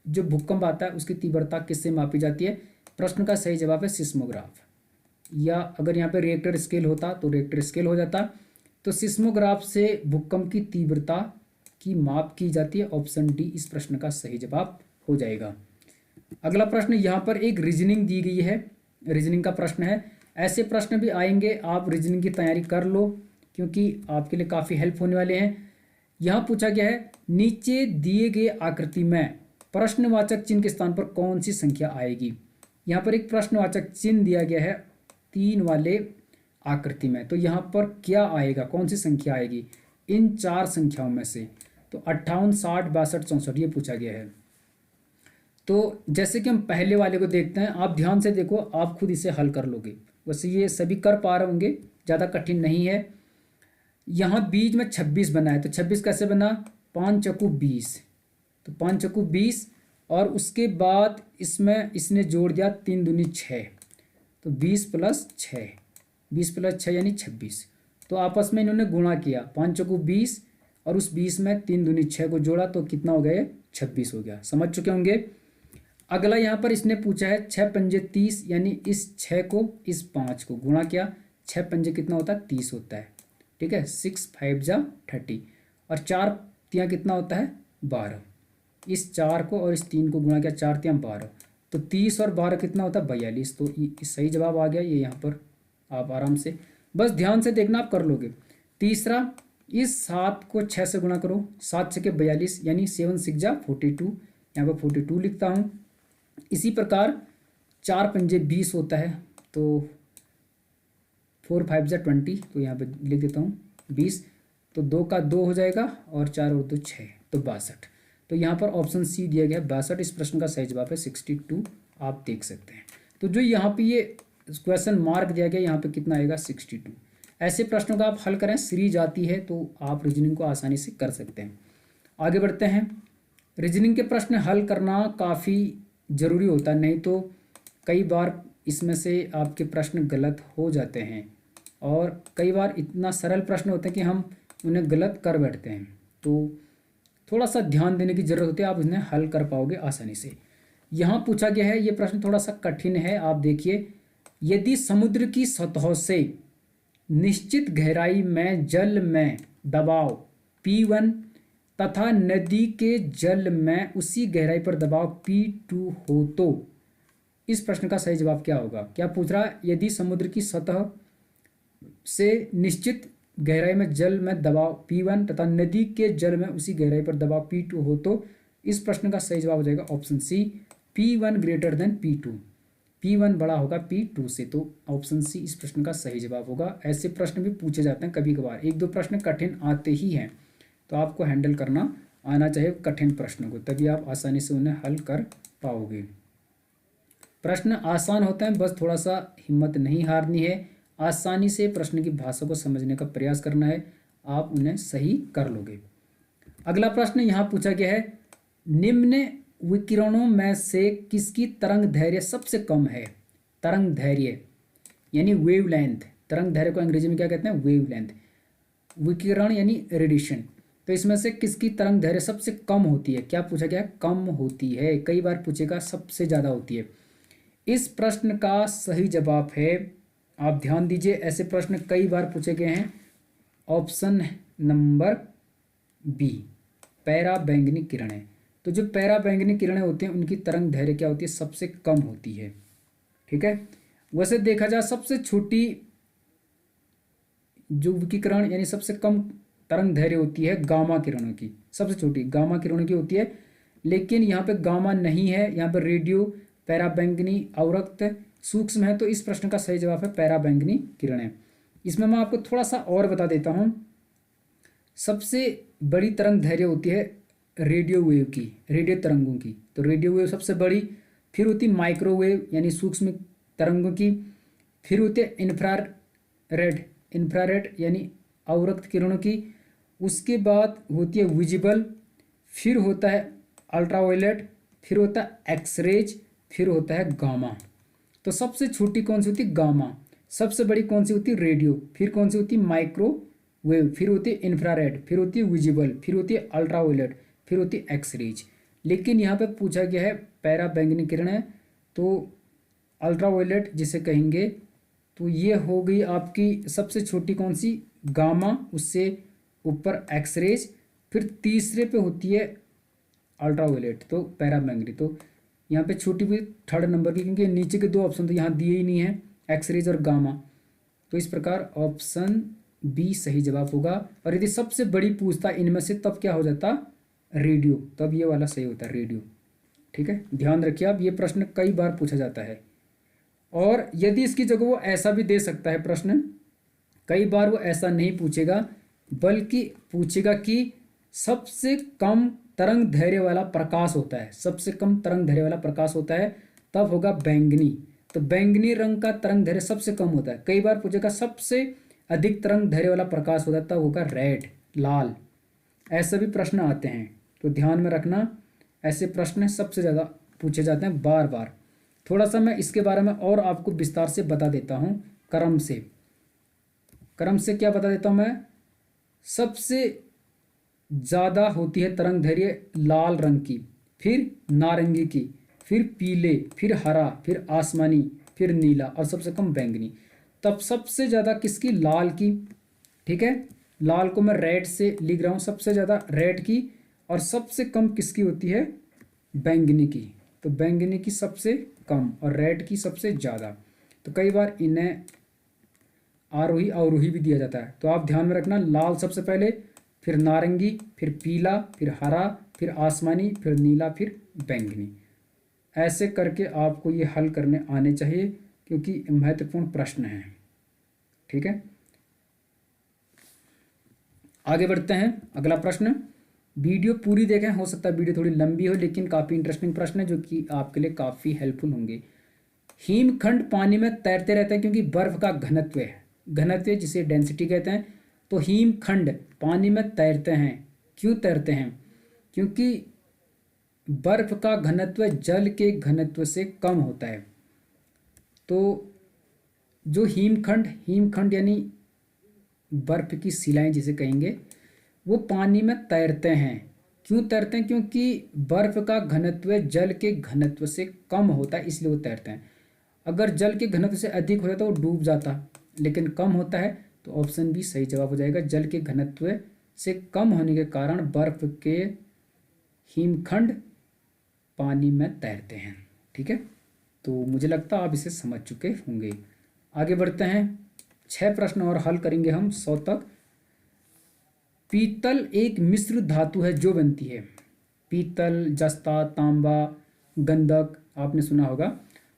जो भूकंप आता है उसकी तीव्रता किससे मापी जाती है? प्रश्न का सही जवाब है सिस्मोग्राफ, या अगर यहाँ पे रिएक्टर स्केल होता तो रिएक्टर स्केल हो जाता। तो सिस्मोग्राफ से भूकंप की तीव्रता की माप की जाती है। ऑप्शन डी इस प्रश्न का सही जवाब हो जाएगा। अगला प्रश्न यहाँ पर एक रीजनिंग दी गई है, रीजनिंग का प्रश्न है। ऐसे प्रश्न भी आएंगे, आप रीजनिंग की तैयारी कर लो क्योंकि आपके लिए काफ़ी हेल्प होने वाले हैं। यहाँ पूछा गया है, नीचे दिए गए आकृति में प्रश्नवाचक चिन्ह के स्थान पर कौन सी संख्या आएगी? यहाँ पर एक प्रश्नवाचक चिन्ह दिया गया है 3 वाले आकृति में, तो यहाँ पर क्या आएगा, कौन सी संख्या आएगी इन 4 संख्याओं में से? तो 58, 60, 62, 64 ये पूछा गया है। तो जैसे कि हम पहले वाले को देखते हैं, आप ध्यान से देखो, आप खुद इसे हल कर लोगे। वैसे ये सभी कर पा रहे होंगे, ज़्यादा कठिन नहीं है। यहाँ बीच में 26 बना है, तो 26 कैसे बना? 5 चौकू 20, तो 5 चौकू 20, और उसके बाद इसमें इसने जोड़ दिया 3 दूनी 6, तो 20 + 6, 20 + 6 यानी 26। तो आपस में इन्होंने गुणा किया, 5 चौकू 20 और उस 20 में 3 दूनी 6 को जोड़ा तो कितना हो गया? 26 हो गया। समझ चुके होंगे। अगला यहाँ पर इसने पूछा है 6 पंजे 30, यानी इस 6 को इस 5 को गुणा किया, 6 पंजे कितना होता है? 30 होता है। ठीक है, 6 5 जा 30, और 4 तियाँ कितना होता है? 12। इस 4 को और इस 3 को गुणा किया, 4 तियाँ 12, तो 30 और 12 कितना होता है? 42। तो सही जवाब आ गया ये। यहाँ पर आप आराम से बस ध्यान से देखना, आप कर लोगे। तीसरा, इस 7 को 6 से गुणा करो, 7 6 के 42, यानी 7 6 जा 42, यहाँ पर 42 लिखता हूँ। इसी प्रकार 4 पंजे 20 होता है, तो 4 5 जा 20, तो यहाँ पे लिख देता हूँ 20, तो 2 का 2 हो जाएगा, और 4 और 2 6, तो 62। तो यहाँ पर ऑप्शन सी दिया गया 62, इस प्रश्न का सही जवाब है 62, आप देख सकते हैं। तो जो यहाँ पे ये क्वेश्चन मार्क दिया गया, यहाँ पे कितना आएगा? 62। ऐसे प्रश्नों का आप हल करें, सीरीज आती है तो आप रीजनिंग को आसानी से कर सकते हैं। आगे बढ़ते हैं। रीजनिंग के प्रश्न हल करना काफ़ी ज़रूरी होता है, नहीं तो कई बार इसमें से आपके प्रश्न गलत हो जाते हैं, और कई बार इतना सरल प्रश्न होते हैं कि हम उन्हें गलत कर बैठते हैं। तो थोड़ा सा ध्यान देने की ज़रूरत होती है, आप उन्हें हल कर पाओगे आसानी से। यहाँ पूछा गया है, ये प्रश्न थोड़ा सा कठिन है, आप देखिए। यदि समुद्र की सतह से निश्चित गहराई में जल में दबाव P1 तथा नदी के जल में उसी गहराई पर दबाव P2 हो तो इस प्रश्न का सही जवाब क्या होगा? क्या पूछ रहा है? यदि समुद्र की सतह से निश्चित गहराई में जल में दबाव P1 तथा नदी के जल में उसी गहराई पर दबाव P2 हो तो इस प्रश्न का सही जवाब हो जाएगा option C, P1 greater than P2। P1 बड़ा होगा P2 से, तो ऑप्शन सी इस प्रश्न का सही जवाब होगा। ऐसे प्रश्न भी पूछे जाते हैं कभी कभार, एक दो प्रश्न कठिन आते ही हैं, तो आपको हैंडल करना आना चाहिए कठिन प्रश्नों को, तभी आप आसानी से उन्हें हल कर पाओगे। प्रश्न आसान होते हैं, बस थोड़ा सा हिम्मत नहीं हारनी है, आसानी से प्रश्न की भाषा को समझने का प्रयास करना है, आप उन्हें सही कर लोगे। अगला प्रश्न यहाँ पूछा गया है, निम्न विकिरणों में से किसकी तरंग धैर्य सबसे कम है? तरंग धैर्य यानी वेवलेंथ, तरंग धैर्य को अंग्रेजी में क्या कहते हैं? वेवलेंथ। विकिरण यानी रेडिएशन, तो इसमें से किसकी तरंग धैर्य सबसे कम होती है? क्या पूछा गया? कम होती है, कई बार पूछेगा सबसे ज़्यादा होती है। इस प्रश्न का सही जवाब है, आप ध्यान दीजिए, ऐसे प्रश्न कई बार पूछे गए हैं, ऑप्शन नंबर बी, पैरा बैंगनी किरणें। तो जो पैरा बैंगनी किरणें होती हैं उनकी तरंग धैर्य क्या होती है? सबसे कम होती है। ठीक है, वैसे देखा जाए सबसे छोटी जो विकिरण यानी सबसे कम तरंग धैर्य होती है गामा किरणों की, सबसे छोटी गामा किरणों की होती है, लेकिन यहाँ पे गामा नहीं है, यहाँ पे रेडियो, पैराबैंगनी, अवरक्त, सूक्ष्म है, तो इस प्रश्न का सही जवाब है पैराबैंगनी किरणें। इसमें मैं आपको थोड़ा सा और बता देता हूँ, सबसे बड़ी तरंग धैर्य होती है रेडियो वेव की, रेडियो तरंगों की, तो रेडियो वेव सबसे बड़ी, फिर होती माइक्रोवेव यानी सूक्ष्म तरंगों की, फिर होते इंफ्रारेड, इंफ्रारेड यानी अवरक्त किरणों की, उसके बाद होती है विजिबल, फिर होता है अल्ट्रावायलेट, फिर होता है एक्सरेज, फिर होता है गामा। तो सबसे छोटी कौन सी होती है? गामा। सबसे बड़ी कौन सी होती है? रेडियो। फिर कौन सी होती है? माइक्रोवेव। फिर होती है इंफ्रारेड, फिर होती है विजिबल, फिर होती है अल्ट्रावायलेट, फिर होती है एक्सरेज। लेकिन यहाँ पे पूछा गया है पैरा बैंगनी किरणें, तो अल्ट्रावायलेट जिसे कहेंगे, तो ये हो गई आपकी सबसे छोटी कौन सी? गामा, उससे ऊपर एक्सरेज, फिर तीसरे पे होती है अल्ट्रावायलेट, तो पैराबैंगनी। तो यहाँ पे छोटी हुई थर्ड नंबर की, क्योंकि नीचे के दो ऑप्शन तो यहाँ दिए ही नहीं है, एक्सरेज और गामा, तो इस प्रकार ऑप्शन बी सही जवाब होगा। और यदि सबसे बड़ी पूछता इनमें से तब क्या हो जाता? रेडियो, तब ये वाला सही होता है, रेडियो। ठीक है, ध्यान रखिए आप, ये प्रश्न कई बार पूछा जाता है। और यदि इसकी जगह वो ऐसा भी दे सकता है प्रश्न, कई बार वो ऐसा नहीं पूछेगा, बल्कि पूछेगा कि सबसे कम तरंग धैर्य वाला प्रकाश होता है, सबसे कम तरंग धैर्य वाला प्रकाश होता है, तब होगा बैंगनी। तो बैंगनी रंग का तरंग धैर्य सबसे कम होता है। कई बार पूछेगा सबसे अधिक तरंग धैर्य वाला प्रकाश होता है, तब होगा रेड, लाल। ऐसे भी प्रश्न आते हैं, तो ध्यान में रखना, ऐसे प्रश्न सबसे ज़्यादा पूछे जाते हैं बार बार। थोड़ा सा मैं इसके बारे में और आपको विस्तार से बता देता हूँ, क्रम से। क्रम से क्या बता देता हूँ मैं? सबसे ज़्यादा होती है तरंग धैर्य लाल रंग की, फिर नारंगी की, फिर पीले, फिर हरा, फिर आसमानी, फिर नीला, और सबसे कम बैंगनी। तब सबसे ज़्यादा किसकी? लाल की। ठीक है, लाल को मैं रेड से लिख रहा हूँ, सबसे ज़्यादा रेड की, और सबसे कम किसकी होती है? बैंगनी की। तो बैंगनी की सबसे कम और रेड की सबसे ज़्यादा। तो कई बार इन्हें आरोही अवरोही भी दिया जाता है, तो आप ध्यान में रखना, लाल सबसे पहले, फिर नारंगी, फिर पीला, फिर हरा, फिर आसमानी, फिर नीला, फिर बैंगनी। ऐसे करके आपको ये हल करने आने चाहिए, क्योंकि महत्वपूर्ण प्रश्न है। ठीक है, आगे बढ़ते हैं। अगला प्रश्न, वीडियो पूरी देखें, हो सकता है वीडियो थोड़ी लंबी हो, लेकिन काफ़ी इंटरेस्टिंग प्रश्न है जो कि आपके लिए काफ़ी हेल्पफुल होंगे। हिमखंड पानी में तैरते रहते हैं क्योंकि बर्फ का घनत्व है, घनत्व जिसे डेंसिटी कहते हैं। तो हिमखंड पानी में तैरते हैं, क्यों तैरते हैं? क्योंकि बर्फ का घनत्व जल के घनत्व से कम होता है। तो जो हिमखंड, हिमखंड यानी बर्फ की शिलाएं जिसे कहेंगे, वो पानी में तैरते हैं। क्यों तैरते हैं? क्योंकि बर्फ का घनत्व जल के घनत्व से कम होता है, इसलिए वो तैरते हैं। अगर जल के घनत्व से अधिक हो जाता तो वो डूब जाता, लेकिन कम होता है, तो ऑप्शन बी सही जवाब हो जाएगा। जल के घनत्व से कम होने के कारण बर्फ के हिमखंड पानी में तैरते हैं। ठीक है, तो मुझे लगता है आप इसे समझ चुके होंगे। आगे बढ़ते हैं, 6 प्रश्न और हल करेंगे हम 100 तक। पीतल एक मिश्र धातु है जो बनती है। पीतल, जस्ता, तांबा, गंधक आपने सुना होगा।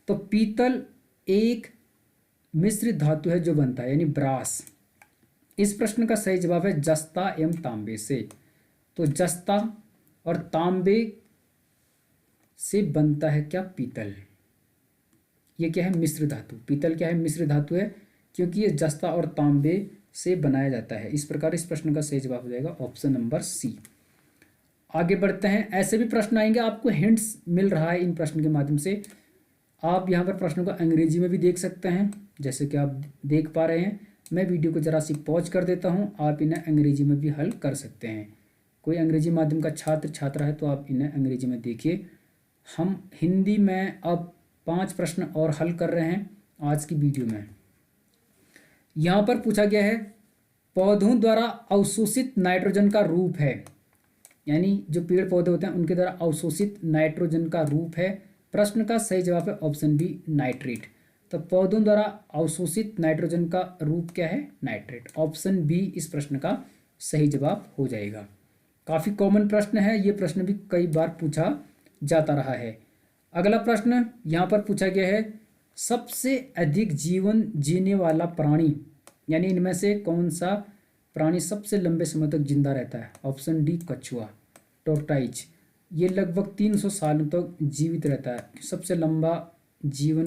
तो पीतल एक मिश्र धातु है जो बनता है, यानी ब्रास। इस प्रश्न का सही जवाब है जस्ता एवं तांबे से। तो जस्ता और तांबे से बनता है क्या? पीतल। ये क्या है? मिश्र धातु। पीतल क्या है? मिश्र धातु है, क्योंकि ये जस्ता और तांबे से बनाया जाता है। इस प्रकार इस प्रश्न का सही जवाब हो जाएगा ऑप्शन नंबर सी। आगे बढ़ते हैं, ऐसे भी प्रश्न आएंगे, आपको हिंट्स मिल रहा है इन प्रश्न के माध्यम से। आप यहाँ पर प्रश्नों को अंग्रेजी में भी देख सकते हैं, जैसे कि आप देख पा रहे हैं। मैं वीडियो को जरा सी पॉज कर देता हूँ, आप इन्हें अंग्रेजी में भी हल कर सकते हैं। कोई अंग्रेजी माध्यम का छात्र छात्रा है तो आप इन्हें अंग्रेजी में देखिए। हम हिंदी में अब 5 प्रश्न और हल कर रहे हैं आज की वीडियो में। यहाँ पर पूछा गया है, पौधों द्वारा अवशोषित नाइट्रोजन का रूप है, यानी जो पेड़ पौधे होते हैं उनके द्वारा अवशोषित नाइट्रोजन का रूप है। प्रश्न का सही जवाब है ऑप्शन बी, नाइट्रेट। तो पौधों द्वारा अवशोषित नाइट्रोजन का रूप क्या है? नाइट्रेट। ऑप्शन बी इस प्रश्न का सही जवाब हो जाएगा। काफ़ी कॉमन प्रश्न है, ये प्रश्न भी कई बार पूछा जाता रहा है। अगला प्रश्न यहाँ पर पूछा गया है, सबसे अधिक जीवन जीने वाला प्राणी, यानी इनमें से कौन सा प्राणी सबसे लंबे समय तक जिंदा रहता है? ऑप्शन डी, कछुआ, टोर्टाइज। ये लगभग 300 सालों तक जीवित रहता है। सबसे लंबा जीवन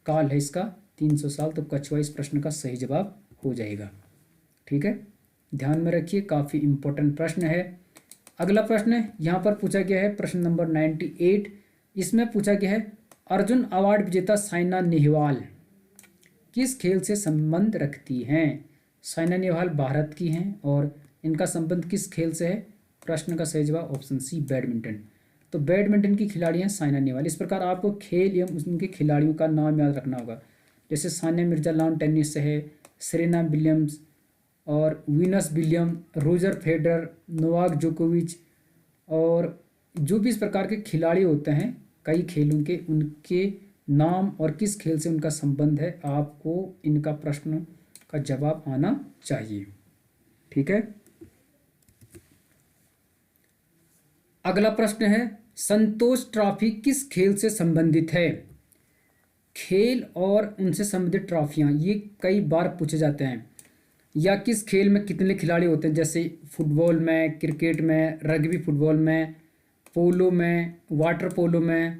काल है इसका 300 साल। तो कछुआ इस प्रश्न का सही जवाब हो जाएगा। ठीक है, ध्यान में रखिए, काफ़ी इंपॉर्टेंट प्रश्न है। अगला प्रश्न यहाँ पर पूछा गया है, प्रश्न नंबर 98। इसमें पूछा गया है, अर्जुन अवार्ड विजेता साइना नेहवाल किस खेल से संबंध रखती हैं? साइना नेहवाल भारत की हैं और इनका संबंध किस खेल से है? प्रश्न का सही जवाब ऑप्शन सी, बैडमिंटन। तो बैडमिंटन की खिलाड़ी हैं साइना नेहवाल। इस प्रकार आपको खेल एवं उनके खिलाड़ियों का नाम याद रखना होगा। जैसे सानिया मिर्जा लॉन टेनिस से है, सेरेना विलियम्स और Venus William, Roger Federer, Novak जोकोविच, और जो भी इस प्रकार के खिलाड़ी होते हैं कई खेलों के, उनके नाम और किस खेल से उनका संबंध है, आपको इनका प्रश्न का जवाब आना चाहिए। ठीक है, अगला प्रश्न है, संतोष ट्रॉफी किस खेल से संबंधित है? खेल और उनसे संबंधित ट्रॉफियां ये कई बार पूछे जाते हैं। या किस खेल में कितने खिलाड़ी होते हैं? जैसे फुटबॉल में, क्रिकेट में, रग्बी फुटबॉल में, पोलो में, वाटर पोलो में,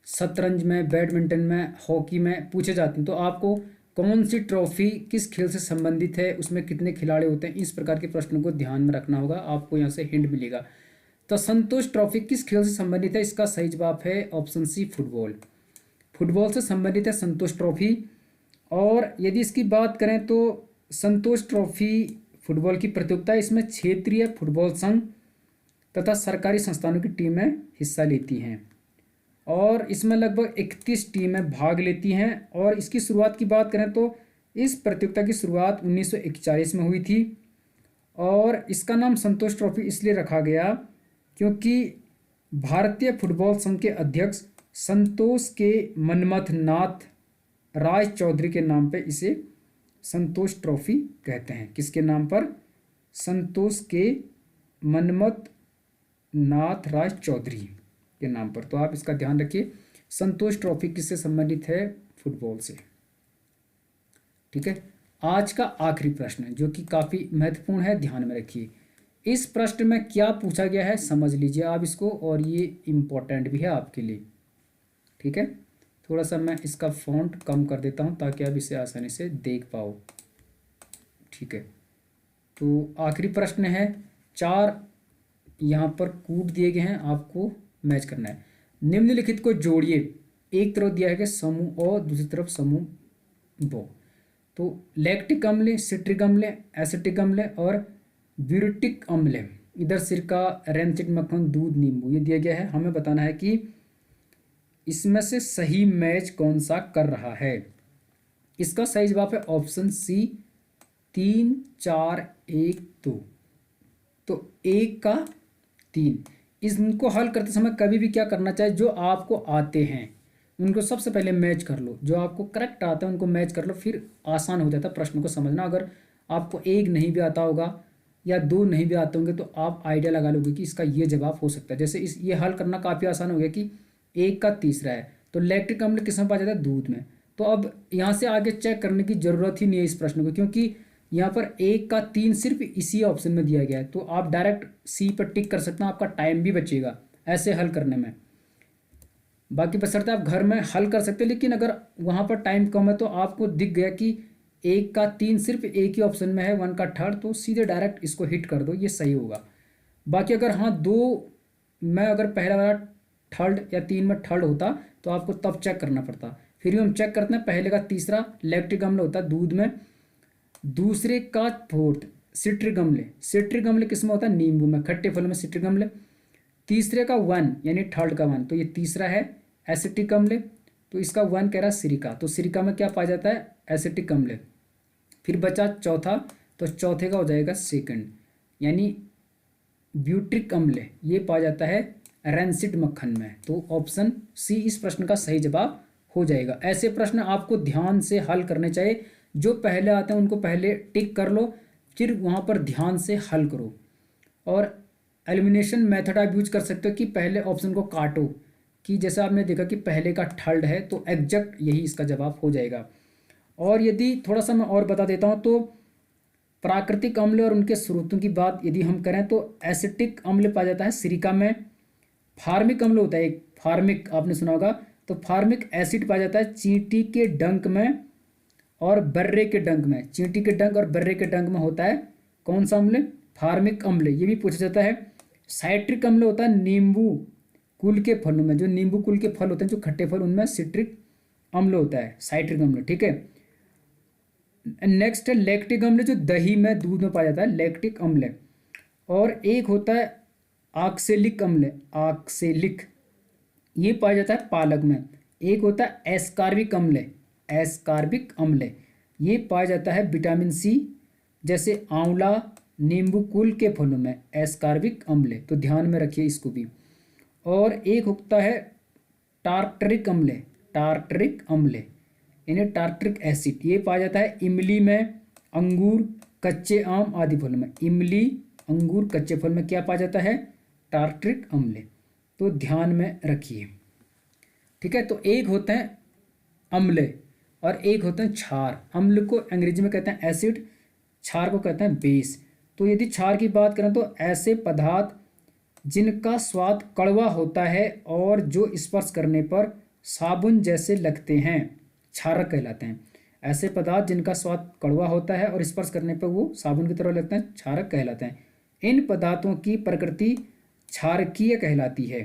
शतरंज में, बैडमिंटन में, हॉकी में पूछे जाते हैं। तो आपको कौन सी ट्रॉफी किस खेल से संबंधित है, उसमें कितने खिलाड़ी होते हैं, इस प्रकार के प्रश्नों को ध्यान में रखना होगा। आपको यहाँ से हिंट मिलेगा। तो संतोष ट्रॉफी किस खेल से संबंधित है? इसका सही जवाब है ऑप्शन सी, फुटबॉल। फुटबॉल से संबंधित है संतोष ट्रॉफी। और यदि इसकी बात करें तो संतोष ट्रॉफी फुटबॉल की प्रतियोगिता, इसमें क्षेत्रीय फुटबॉल संघ तथा सरकारी संस्थानों की टीमें हिस्सा लेती हैं और इसमें लगभग 31 टीमें भाग लेती हैं। और इसकी शुरुआत की बात करें तो इस प्रतियोगिता की शुरुआत 1941 में हुई थी और इसका नाम संतोष ट्रॉफी इसलिए रखा गया क्योंकि भारतीय फुटबॉल संघ के अध्यक्ष संतोष के मनमथ नाथ राय चौधरी के नाम पे इसे संतोष ट्रॉफी कहते हैं। किसके नाम पर? संतोष के मनमथ नाथ राय चौधरी के नाम पर। तो आप इसका ध्यान रखिए, संतोष ट्रॉफी किससे संबंधित है? फुटबॉल से। ठीक है, आज का आखिरी प्रश्न जो कि काफ़ी महत्वपूर्ण है, ध्यान में रखिए। इस प्रश्न में क्या पूछा गया है समझ लीजिए आप इसको, और ये इम्पोर्टेंट भी है आपके लिए। ठीक है, थोड़ा सा मैं इसका फॉन्ट कम कर देता हूँ ताकि आप इसे आसानी से देख पाओ। ठीक है, तो आखिरी प्रश्न है, 4 यहाँ पर कूट दिए गए हैं, आपको मैच करना है। निम्नलिखित को जोड़िए। एक तरफ दिया है कि समूह ओ, दूसरी तरफ समूह बो। तो लैक्टिक अम्ल, सिट्रिक अम्ल, एसिटिक अम्ल और ब्यूटिक अम्ल, इधर सिरका, रेंसिड मक्खन, दूध, नींबू, ये दिया गया है। हमें बताना है कि इसमें से सही मैच कौन सा कर रहा है। इसका सही जवाब है ऑप्शन सी, 3 4 1 2। तो 1 का 3। इनको हल करते समय कभी भी क्या करना चाहिए, जो आपको आते हैं उनको सबसे पहले मैच कर लो, जो आपको करेक्ट आता है उनको मैच कर लो, फिर आसान हो जाता है प्रश्न को समझना। अगर आपको 1 नहीं भी आता होगा या 2 नहीं भी आते होंगे तो आप आइडिया लगा लोगे कि इसका ये जवाब हो सकता है। जैसे ये हल करना काफ़ी आसान हो गया कि 1 का तीसरा है, तो लैक्टिक अम्ल किस में पाया जाता है, दूध में। तो अब यहाँ से आगे चेक करने की ज़रूरत ही नहीं है इस प्रश्न को, क्योंकि यहाँ पर 1 का 3 सिर्फ इसी ऑप्शन में दिया गया है। तो आप डायरेक्ट सी पर टिक कर सकते हैं, आपका टाइम भी बचेगा ऐसे हल करने में। बाकी बशर्ते आप घर में हल कर सकते हैं, लेकिन अगर वहाँ पर टाइम कम है तो आपको दिख गया कि 1 का 3 सिर्फ एक ही ऑप्शन में है, 1 का थर्ड, तो सीधे डायरेक्ट इसको हिट कर दो, ये सही होगा। बाकी अगर हाँ 2 में अगर पहला वाला थर्ड या 3 में थर्ड होता तो आपको तब चेक करना पड़ता। फिर भी हम चेक करते हैं, पहले का तीसरा लैक्टिक अम्ल होता है दूध में, दूसरे का फोर्थ सिट्रिक अम्ल, सिट्रिक अम्ल किस में होता है, नींबू में, खट्टे फल में सिट्रिक अम्ल। तीसरे का 1 यानी थर्ड का 1, तो ये तीसरा है एसिटिक अम्ल, तो इसका 1 कह रहा है सिरिका, तो सिरिका में क्या पाया जाता है, एसिटिक अम्ल। फिर बचा चौथा, तो चौथे का हो जाएगा सेकंड यानी ब्यूट्रिक अम्ल, ये पाया जाता है रेंसिड मक्खन में। तो ऑप्शन सी इस प्रश्न का सही जवाब हो जाएगा। ऐसे प्रश्न आपको ध्यान से हल करने चाहिए, जो पहले आते हैं उनको पहले टिक कर लो, फिर वहाँ पर ध्यान से हल करो। और एलिमिनेशन मेथड आप यूज कर सकते हो कि पहले ऑप्शन को काटो, कि जैसे आपने देखा कि पहले का थर्ड है तो एग्जैक्ट यही इसका जवाब हो जाएगा। और यदि थोड़ा सा मैं और बता देता हूँ, तो प्राकृतिक अम्ल और उनके स्रोतों की बात यदि हम करें तो एसिटिक अम्ल पाया जाता है सिरिका में। फार्मिक अम्ल होता है एक, फार्मिक आपने सुना होगा, तो फार्मिक एसिड पाया जाता है चींटी के डंक में और बर्रे के डंक में। चींटी के डंक और बर्रे के डंक में होता है कौन सा अम्ल, फार्मिक अम्ल, ये भी पूछा जाता है। साइट्रिक अम्ल होता है नींबू कुल के फलों में, जो नींबू कुल के फल होते हैं जो खट्टे फल, उनमें सिट्रिक अम्ल होता है, साइट्रिक अम्ल, ठीक है। नेक्स्ट है लैक्टिक अम्ल, जो दही में दूध में पाया जाता है, लैक्टिक अम्ल। और एक होता है ऑक्सेलिक अम्ल, ऑक्सेलिक, ये पाया जाता है पालक में। एक होता है एस्कार्बिक अम्ल, एस्कार्बिक अम्ल, ये पाया जाता है विटामिन सी जैसे आंवला, नींबू कुल के फलों में, एस्कार्बिक अम्ल, तो ध्यान में रखिए इसको भी। और एक होता है टार्टरिक अम्ल, टार्टरिक अम्ल यानी टार्टरिक एसिड, ये पाया जाता है इमली में, अंगूर, कच्चे आम आदि फलों में। इमली, अंगूर, कच्चे फल में क्या पाया जाता है, टार्टरिक अम्ल, तो ध्यान में रखिए, ठीक है। तो एक होते हैं अम्ल और एक होते हैं क्षार। अम्ल को अंग्रेजी में कहते हैं एसिड, क्षार को कहते हैं बेस। तो यदि क्षार की बात करें तो ऐसे पदार्थ जिनका स्वाद कड़वा होता है और जो स्पर्श करने पर साबुन जैसे लगते हैं, क्षारक कहलाते हैं। ऐसे पदार्थ जिनका स्वाद कड़वा होता है और स्पर्श करने पर वो साबुन की तरह लगते हैं, क्षारक कहलाते हैं। इन पदार्थों की प्रकृति क्षारकीय कहलाती है।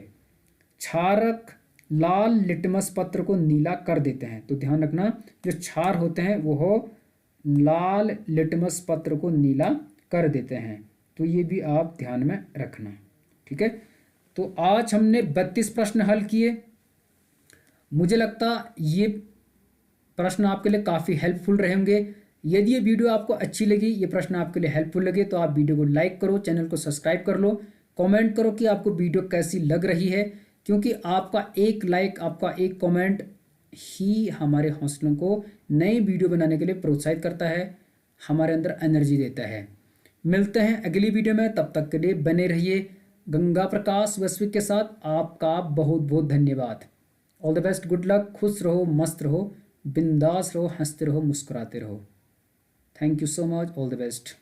क्षारक लाल लिटमस पत्र को नीला कर देते हैं, तो ध्यान रखना जो क्षार होते हैं वो लाल लिटमस पत्र को नीला कर देते हैं, तो ये भी आप ध्यान में रखना, ठीक है। तो आज हमने 32 प्रश्न हल किए। मुझे लगता ये प्रश्न आपके लिए काफ़ी हेल्पफुल रहेंगे। यदि ये वीडियो आपको अच्छी लगी, ये प्रश्न आपके लिए हेल्पफुल लगे, तो आप वीडियो को लाइक करो, चैनल को सब्सक्राइब कर लो, कमेंट करो कि आपको वीडियो कैसी लग रही है, क्योंकि आपका एक लाइक, आपका एक कमेंट ही हमारे हौसलों को नई वीडियो बनाने के लिए प्रोत्साहित करता है, हमारे अंदर एनर्जी देता है। मिलते हैं अगली वीडियो में, तब तक के लिए बने रहिए गंगा प्रकाश वैश्विक के साथ। आपका बहुत बहुत धन्यवाद। All the best, good luck, खुश रहो, मस्त रहो, बिंदास रहो, हंसते रहो, मुस्कुराते रहो। Thank you so much, all the best.